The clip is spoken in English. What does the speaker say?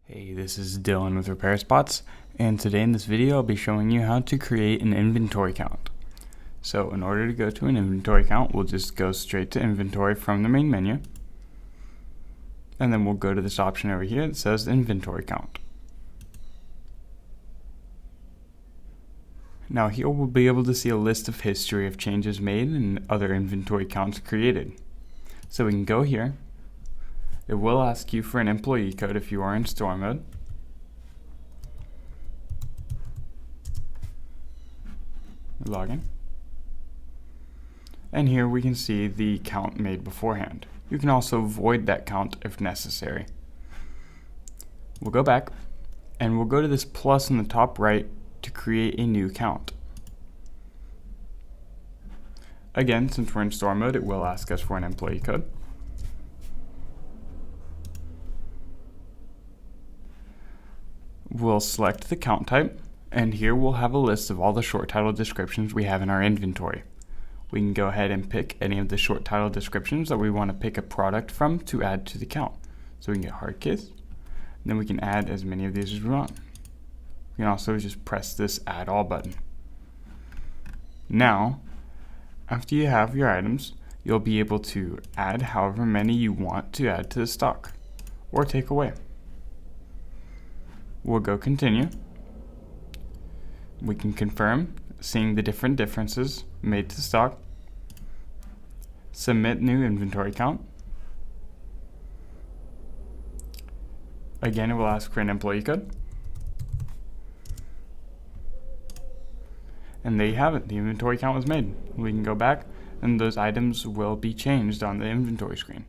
Hey, this is Dylan with RepairSpots, and today in this video I'll be showing you how to create an inventory count. So in order to go to an inventory count, we'll just go straight to inventory from the main menu, and then we'll go to this option over here that says inventory count. Now here we'll be able to see a list of history of changes made and other inventory counts created. So we can go here. It will ask you for an employee code if you are in store mode. Login. And here we can see the count made beforehand. You can also void that count if necessary. We'll go back and we'll go to this plus in the top right to create a new count. Again, since we're in store mode, it will ask us for an employee code. We'll select the count type, and here we'll have a list of all the short title descriptions we have in our inventory. We can go ahead and pick any of the short title descriptions that we want to pick a product from to add to the count. So we can get hard case, and then we can add as many of these as we want. We can also just press this add all button. Now, after you have your items, you'll be able to add however many you want to add to the stock, or take away. We'll go continue. We can confirm, seeing the different differences made to stock. Submit new inventory count. Again, it will ask for an employee code. And there you have it, the inventory count was made. We can go back and those items will be changed on the inventory screen.